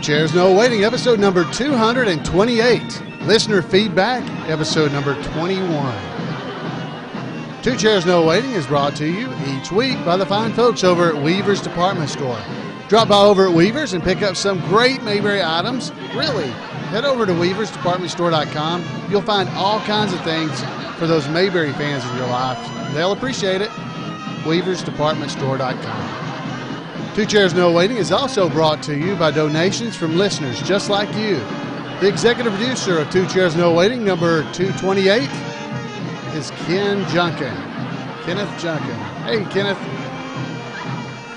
Chairs No Waiting, episode number 228. Listener feedback, episode number 21. Two Chairs No Waiting is brought to you each week by the fine folks over at Weaver's Department Store. Drop by over at Weaver's and pick up some great Mayberry items. Really, head over to weaversdepartmentstore.com. You'll find all kinds of things for those Mayberry fans in your life. They'll appreciate it. weaversdepartmentstore.com. Two Chairs No Waiting is also brought to you by donations from listeners just like you. The executive producer of Two Chairs No Waiting, number 228, is Kenneth Junkin. Hey, Kenneth.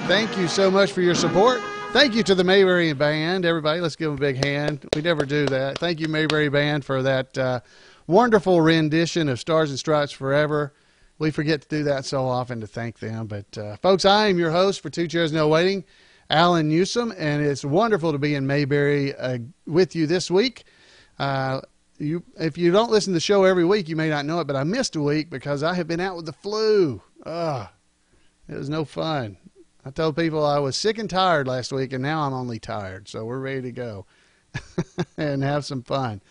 Thank you so much for your support. Thank you to the Mayberry Band. Everybody, let's give them a big hand. We never do that. Thank you, Mayberry Band, for that wonderful rendition of Stars and Stripes Forever. We forget to do that so often to thank them. But, folks, I am your host for Two Chairs No Waiting, Alan Newsom, and it's wonderful to be in Mayberry with you this week. If you don't listen to the show every week, you may not know it, but I missed a week because I have been out with the flu. It was no fun. I told people I was sick and tired last week, and now I'm only tired. So we're ready to go and have some fun.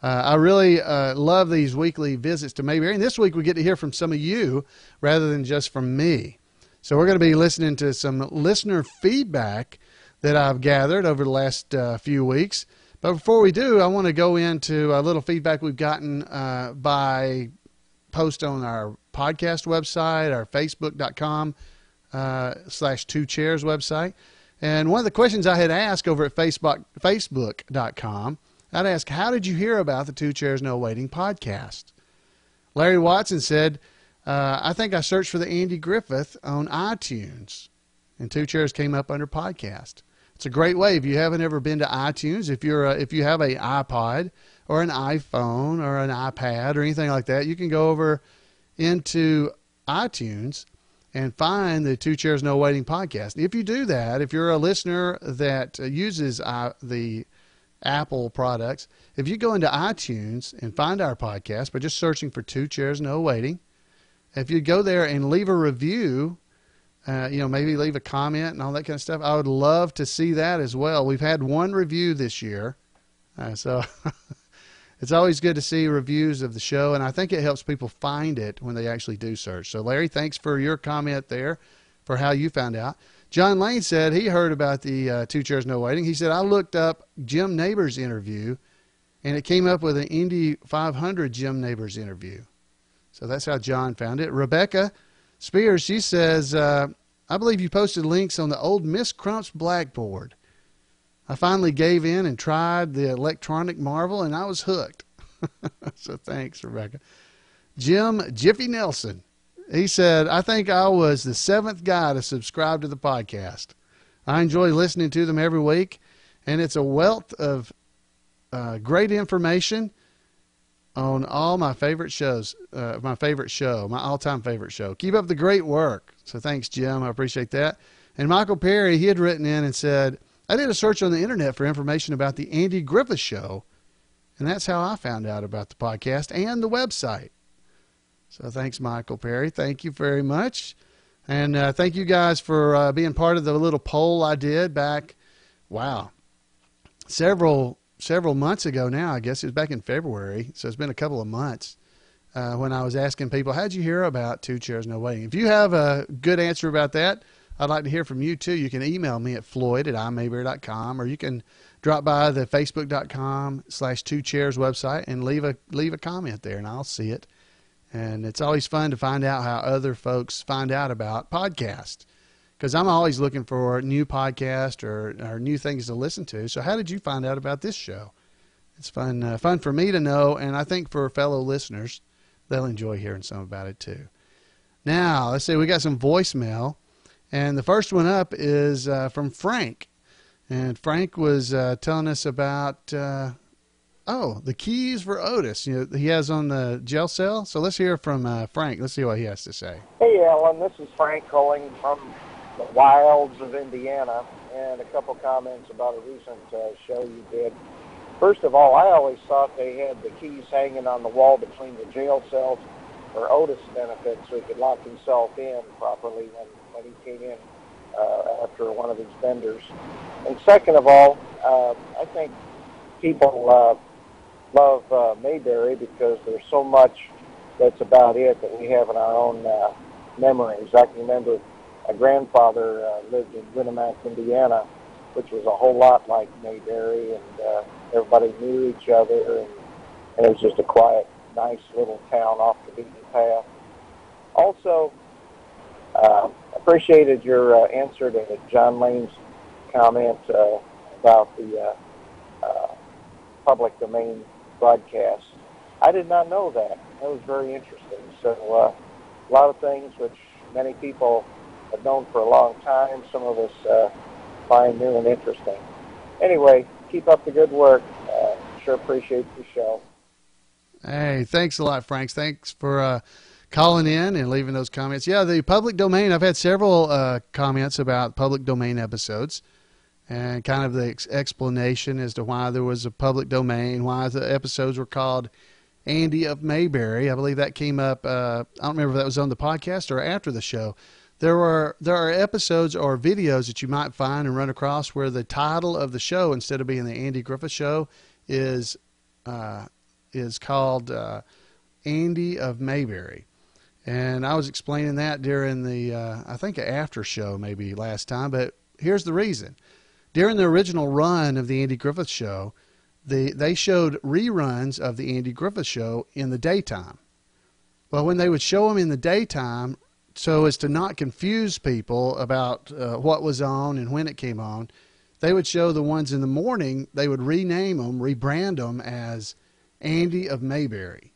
I really love these weekly visits to Mayberry. And this week we get to hear from some of you rather than just from me. So we're going to be listening to some listener feedback that I've gathered over the last few weeks. But before we do, I want to go into a little feedback we've gotten by post on our podcast website, our facebook.com /Two Chairs website. And one of the questions I had asked over at facebook.com, I'd ask, how did you hear about the Two Chairs No Waiting podcast? Larry Watson said, I think I searched for the Andy Griffith on iTunes, and Two Chairs came up under podcast. It's a great way. If you haven't ever been to iTunes, if you have an iPod or an iPhone or an iPad or anything like that, you can go over into iTunes and find the Two Chairs No Waiting podcast. If you do that, if you're a listener that uses the Apple products, if you go into iTunes and find our podcast by just searching for Two Chairs No Waiting, if you go there and leave a review, maybe leave a comment and all that kind of stuff, I would love to see that as well. We've had one review this year, so it's always good to see reviews of the show, and I think it helps people find it when they actually do search. So, Larry, thanks for your comment there for how you found out. John Lane said he heard about the Two Chairs No Waiting. He said, I looked up Jim Neighbors' interview, and it came up with an Indy 500 Jim Neighbors interview. So that's how John found it. Rebecca Spears, she says, I believe you posted links on the old Miss Crump's blackboard. I finally gave in and tried the electronic marvel, and I was hooked. So thanks, Rebecca. Jim Jiffy Nelson, he said, I think I was the 7th guy to subscribe to the podcast. I enjoy listening to them every week, and it's a wealth of great information on all my favorite shows, my all-time favorite show. Keep up the great work. So thanks, Jim. I appreciate that. And Michael Perry, he had written in and said, I did a search on the internet for information about the Andy Griffith Show, and that's how I found out about the podcast and the website. So thanks, Michael Perry. Thank you very much. And thank you guys for being part of the little poll I did back, several months ago now. I guess it was back in February, so it's been a couple of months when I was asking people, how'd you hear about Two Chairs No Waiting? If you have a good answer about that, I'd like to hear from you too. You can email me at floyd@imayberry.com, or you can drop by the facebook.com /Two Chairs website and leave a comment there, and I'll see it. And it's always fun to find out how other folks find out about podcasts, because I'm always looking for new podcasts or new things to listen to. So how did you find out about this show? It's fun for me to know, and I think for fellow listeners, they'll enjoy hearing some about it too. Now, let's see, we got some voicemail, and the first one up is from Frank. And Frank was telling us about the keys for Otis, he has on the jail cell. So let's hear from Frank. Let's see what he has to say. Hey, Alan, this is Frank calling from the wilds of Indiana, and a couple comments about a recent show you did. First of all, I always thought they had the keys hanging on the wall between the jail cells for Otis' benefit, so he could lock himself in properly when he came in after one of these vendors. And second of all, I think people love Mayberry because there's so much that's about it that we have in our own memories. I can remember my grandfather lived in Winnemac, Indiana, which was a whole lot like Mayberry, and everybody knew each other, and it was just a quiet, nice little town off the beaten path. Also, appreciated your answer to John Lane's comment about the public domain broadcast. I did not know that. That was very interesting. So a lot of things which many people have known for a long time, some of us find new and interesting. Anyway, keep up the good work. Sure appreciate the show. Hey, thanks a lot, Frank. Thanks for calling in and leaving those comments. Yeah, the public domain, I've had several comments about public domain episodes and kind of the explanation as to why there was a public domain, why the episodes were called Andy of Mayberry. I believe that came up, I don't remember if that was on the podcast or after the show. There are episodes or videos that you might find and run across where the title of the show, instead of being the Andy Griffith Show, is called Andy of Mayberry. And I was explaining that during the, I think, after show maybe last time, but here's the reason. During the original run of the Andy Griffith Show, they showed reruns of the Andy Griffith Show in the daytime. Well, when they would show them in the daytime, so as to not confuse people about what was on and when it came on, they would show the ones in the morning, they would rename them, rebrand them as Andy of Mayberry.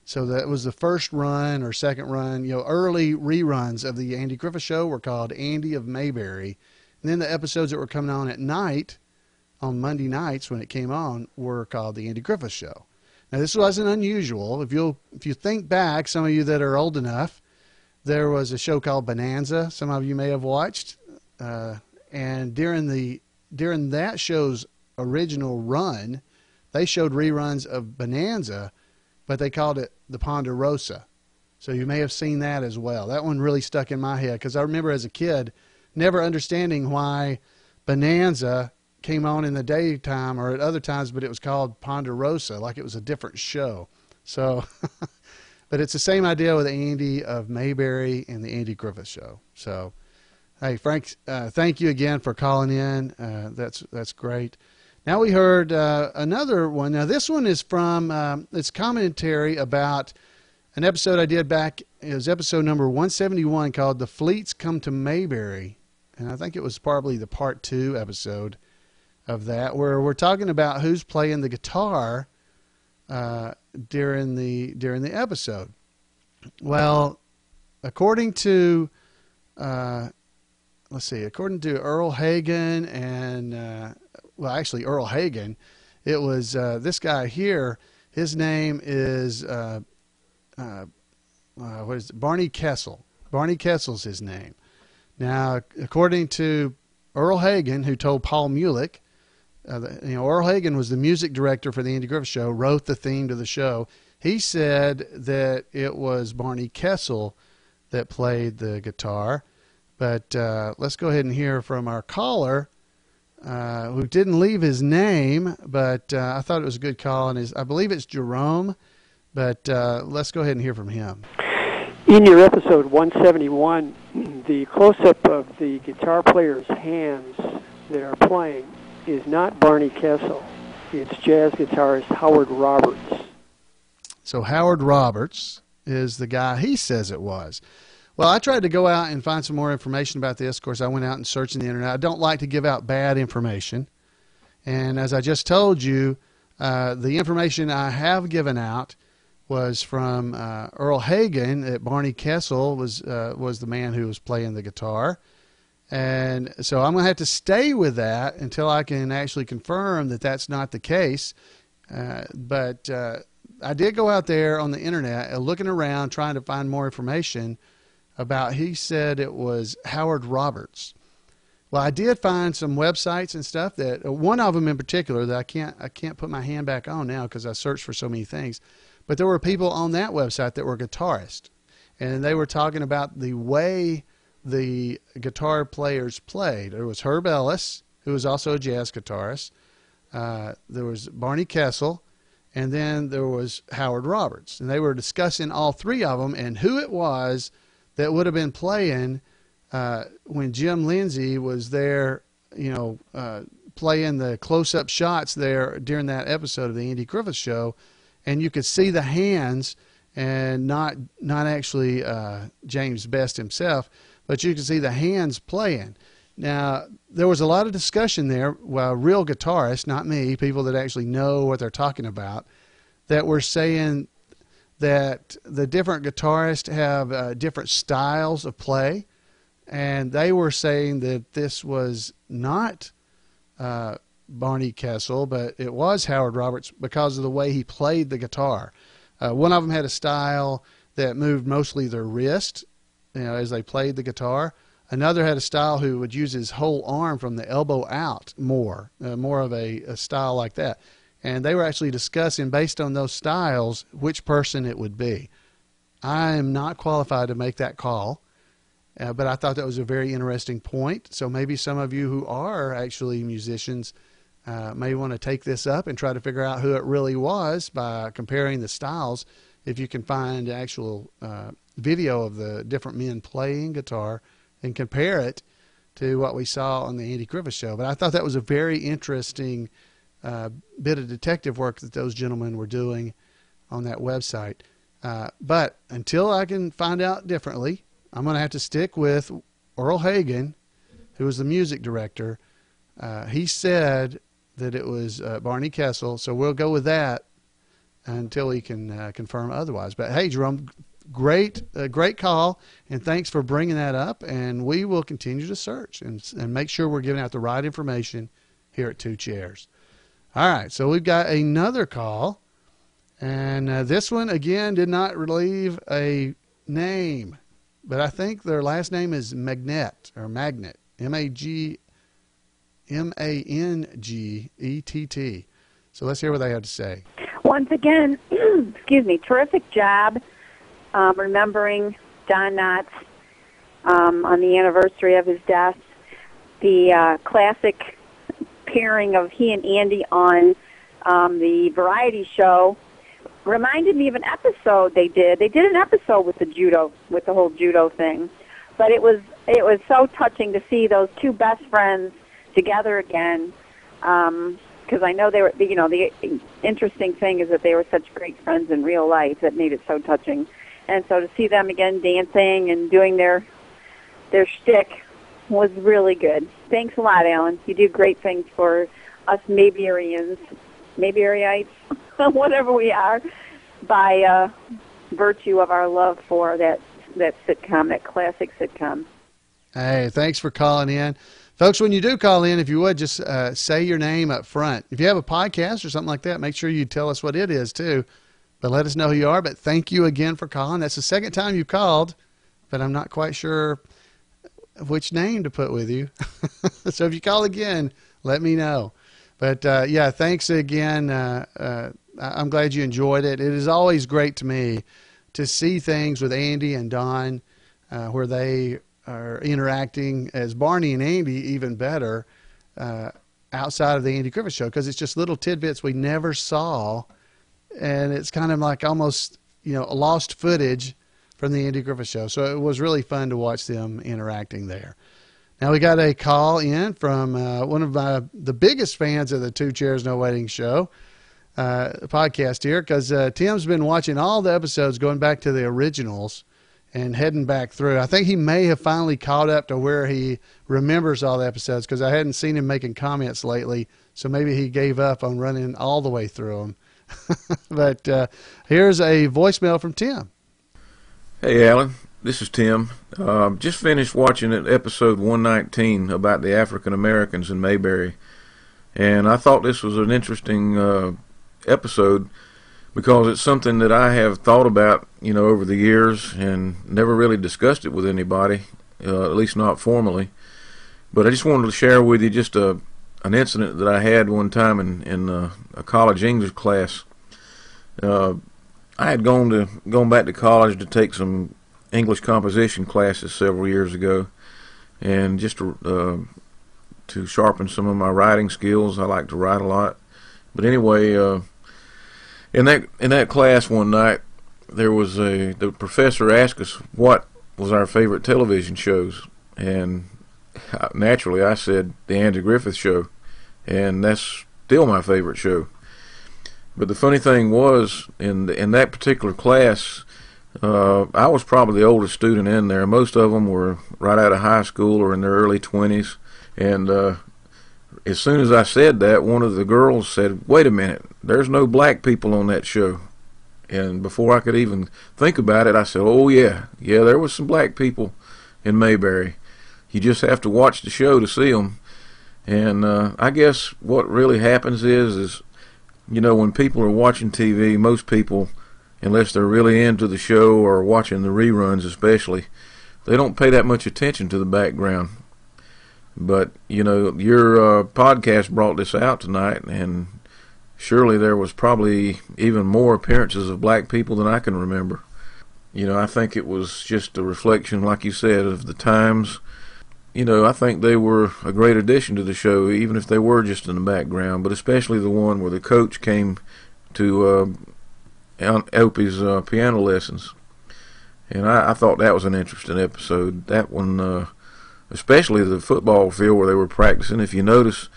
So that was the first run or second run, early reruns of the Andy Griffith Show were called Andy of Mayberry. And then the episodes that were coming on at night, on Monday nights when it came on, were called the Andy Griffith Show. Now, this wasn't unusual. If you think back, some of you that are old enough, there was a show called Bonanza. Some of you may have watched. And during that show's original run, they showed reruns of Bonanza, but they called it the Ponderosa. So you may have seen that as well. That one really stuck in my head because I remember as a kid never understanding why Bonanza came on in the daytime or at other times, but it was called Ponderosa, like it was a different show. So, but it's the same idea with Andy of Mayberry and the Andy Griffith Show. So, hey, Frank, thank you again for calling in. That's great. Now we heard another one. Now this one is from, it's commentary about an episode I did back, it was episode number 171 called The Fleets Come to Mayberry. And I think it was probably the part 2 episode of that, where we're talking about who's playing the guitar during the episode. Well, according to according to Earl Hagen and actually Earl Hagen, it was this guy here. His name is Barney Kessel. Barney Kessel's his name. Now, according to Earl Hagen, who told Paul Mulick, Earl Hagen was the music director for the Andy Griffith Show, wrote the theme to the show. He said that it was Barney Kessel that played the guitar. But let's go ahead and hear from our caller, who didn't leave his name, but I thought it was a good call. And I believe it's Jerome, but let's go ahead and hear from him. In your episode 171, the close-up of the guitar player's hands that are playing is not Barney Kessel. It's jazz guitarist Howard Roberts. So Howard Roberts is the guy he says it was. Well, I tried to go out and find some more information about this. Of course, I went out and searched in the internet. I don't like to give out bad information. And as I just told you, the information I have given out was from Earl Hagen, that Barney Kessel was the man who was playing the guitar. And so I'm going to have to stay with that until I can actually confirm that that's not the case. But I did go out there on the internet looking around trying to find more information about, he said it was Howard Roberts. Well, I did find some websites and stuff that, one of them in particular that I can't put my hand back on now because I searched for so many things. But there were people on that website that were guitarists, and they were talking about the way the guitar players played. There was Herb Ellis, who was also a jazz guitarist. There was Barney Kessel, and then there was Howard Roberts. And they were discussing all three of them and who it was that would have been playing when Jim Lindsay was there, playing the close-up shots there during that episode of the Andy Griffith Show. And you could see the hands, and not actually James Best himself, but you could see the hands playing. Now, there was a lot of discussion there, well, real guitarists, not me, people that actually know what they're talking about, that were saying that the different guitarists have different styles of play, and they were saying that this was not Barney Kessel, but it was Howard Roberts because of the way he played the guitar. One of them had a style that moved mostly their wrist, as they played the guitar. Another had a style who would use his whole arm from the elbow out more of a style like that. And they were actually discussing, based on those styles, which person it would be. I am not qualified to make that call, but I thought that was a very interesting point. So maybe some of you who are actually musicians may want to take this up and try to figure out who it really was by comparing the styles, if you can find actual video of the different men playing guitar and compare it to what we saw on the Andy Griffith Show. But I thought that was a very interesting bit of detective work that those gentlemen were doing on that website. But until I can find out differently, I'm going to have to stick with Earl Hagen, who was the music director. He said that it was Barney Kessel, so we'll go with that until he can confirm otherwise. But hey, Jerome, great call, and thanks for bringing that up, and we will continue to search and make sure we're giving out the right information here at Two Chairs. All right, so we've got another call, and this one, again, did not leave a name, but I think their last name is Magnet, M-A-N-G-E-T-T. So let's hear what they have to say. Once again, excuse me, terrific job remembering Don Knotts on the anniversary of his death. The classic pairing of he and Andy on the variety show reminded me of an episode they did. They did an episode with the whole judo thing, but it was so touching to see those two best friends together again. Because I know they were, the interesting thing is that they were such great friends in real life that made it so touching. And so to see them again dancing and doing their shtick was really good. Thanks a lot, Alan. You do great things for us Mayberryites, whatever we are, by virtue of our love for that sitcom, that classic sitcom. Hey, thanks for calling in. Folks, when you do call in, if you would, just say your name up front. If you have a podcast or something like that, make sure you tell us what it is, too. But let us know who you are. But thank you again for calling. That's the second time you've called, but I'm not quite sure which name to put with you. So if you call again, let me know. But, yeah, thanks again. I'm glad you enjoyed it. It is always great to me to see things with Andy and Don where they are interacting as Barney and Andy, even better, outside of the Andy Griffith Show, because it's just little tidbits we never saw, and it's kind of like almost, lost footage from the Andy Griffith Show. So it was really fun to watch them interacting there. Now we got a call in from one of the biggest fans of the Two Chairs No Waiting show podcast here, because Tim's been watching all the episodes going back to the originals and heading back through. I think he may have finally caught up to where he remembers all the episodes, because I hadn't seen him making comments lately, so maybe he gave up on running all the way through them. But here's a voicemail from Tim. Hey, Alan. This is Tim. Just finished watching episode 119 about the African Americans in Mayberry, and I thought this was an interesting episode because it's something that I have thought about, over the years and never really discussed it with anybody, at least not formally. But I just wanted to share with you just an incident that I had one time in a college English class. I had gone back to college to take some English composition classes several years ago, and just to sharpen some of my writing skills. I like to write a lot. But anyway, in that class one night, the professor asked us what was our favorite television shows, and naturally I said the Andy Griffith Show, and that's still my favorite show. But the funny thing was, in that particular class, I was probably the oldest student in there. Most of them were right out of high school or in their early 20s, and as soon as I said that, one of the girls said, "Wait a minute, there's no black people on that show." And before I could even think about it, I said, "Oh yeah, there was some black people in Mayberry. You just have to watch the show to see them." And I guess what really happens is when people are watching TV, most people, unless they're really into the show or watching the reruns especially, they don't pay that much attention to the background. But, your podcast brought this out tonight, and surely there was probably even more appearances of black people than I can remember. I think it was just a reflection, like you said, of the times. I think they were a great addition to the show, even if they were just in the background, but especially the one where the coach came to Opie's piano lessons. And I thought that was an interesting episode. That one, especially the football field where they were practicing. If you notice,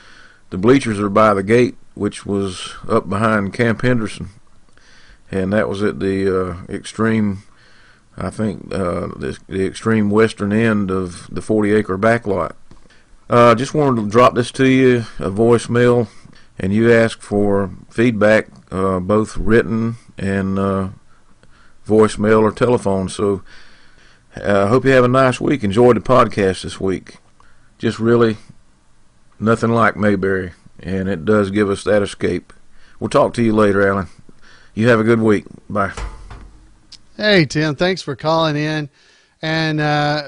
the bleachers are by the gate, which was up behind Camp Henderson. And that was at the extreme, I think, the extreme western end of the 40-acre backlot. Just wanted to drop this to you, a voicemail, and you asked for feedback, both written and voicemail or telephone. So I hope you have a nice week. Enjoy the podcast this week. Just really nothing like Mayberry, and it does give us that escape. We'll talk to you later, Alan. You have a good week. Bye. Hey, Tim, thanks for calling in. And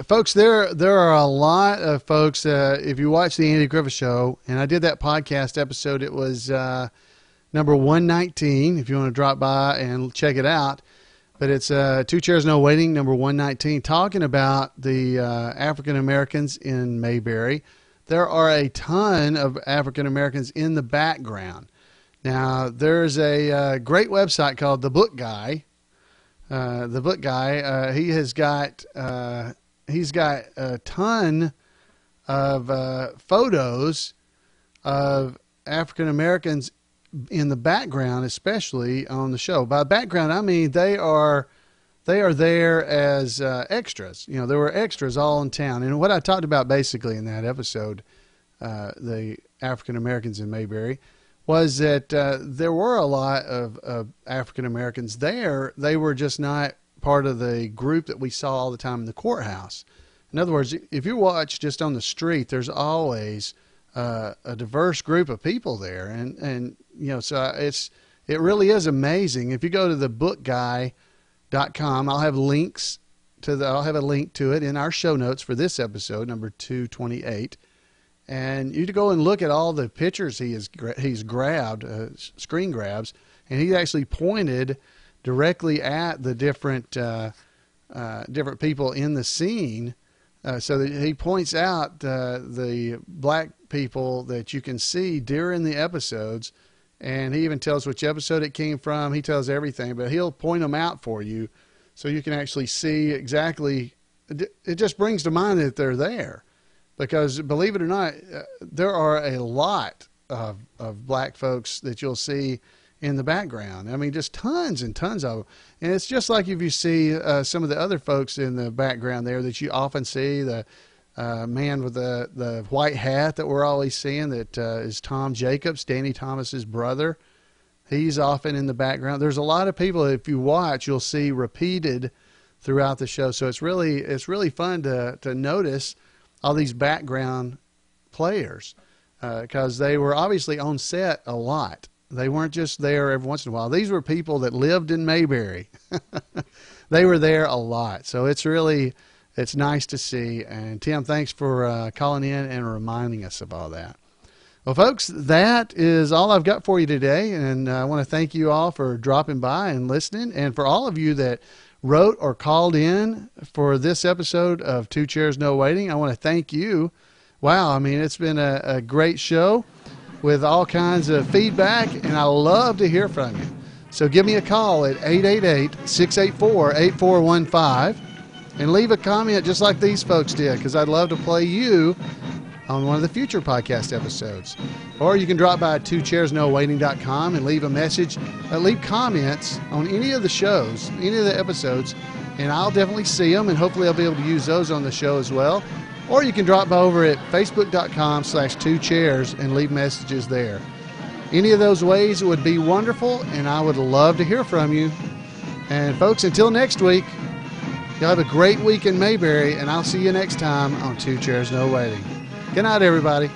folks, there are a lot of folks, if you watch the Andy Griffith Show, and I did that podcast episode, it was number 119, if you want to drop by and check it out. But it's Two Chairs No Waiting, number 119, talking about the African Americans in Mayberry. There are a ton of African Americans in the background. Now, there's a great website called The Book Guy. The Book Guy, he's got a ton of photos of African Americans in the background, especially on the show. By background, I mean they are there as extras. There were extras all in town. And what I talked about basically in that episode, the African Americans in Mayberry, was that there were a lot of African Americans there. They were just not part of the group that we saw all the time in the courthouse. In other words, if you watch just on the street, there's always a diverse group of people there, and so it really is amazing. If you go to thebookguy.com, I'll have a link to it in our show notes for this episode, number 228. And you to go and look at all the pictures he's grabbed, screen grabs, and he actually pointed directly at the different people in the scene, so that he points out the black people that you can see during the episodes, and he even tells which episode it came from. He tells everything, but he'll point them out for you so you can actually see exactly. It just brings to mind that they're there. Because believe it or not, there are a lot of black folks that you'll see in the background. I mean, just tons and tons of them. And it's just like if you see some of the other folks in the background there that you often see, the man with the white hat that we're always seeing that is Tom Jacobs, Danny Thomas's brother. He's often in the background. There's a lot of people, if you watch, you'll see repeated throughout the show. So it's really fun to notice all these background players, because they were obviously on set a lot. They weren't just there every once in a while. These were people that lived in Mayberry. They were there a lot. So it's nice to see. And Tim, thanks for calling in and reminding us of all that. Well, folks, that is all I've got for you today. And I want to thank you all for dropping by and listening. And for all of you that wrote or called in for this episode of Two Chairs No Waiting. I want to thank you. Wow, I mean, it's been a great show with all kinds of feedback, and I love to hear from you. So give me a call at 888-684-8415 and leave a comment just like these folks did, because I'd love to play you on one of the future podcast episodes. Or you can drop by twochairsnowaiting.com and leave a message, leave comments on any of the shows, any of the episodes, and I'll definitely see them, and hopefully I'll be able to use those on the show as well. Or you can drop by over at facebook.com/2chairs and leave messages there. Any of those ways would be wonderful, and I would love to hear from you. And folks, until next week, y'all have a great week in Mayberry, and I'll see you next time on Two Chairs No Waiting. Good night, everybody.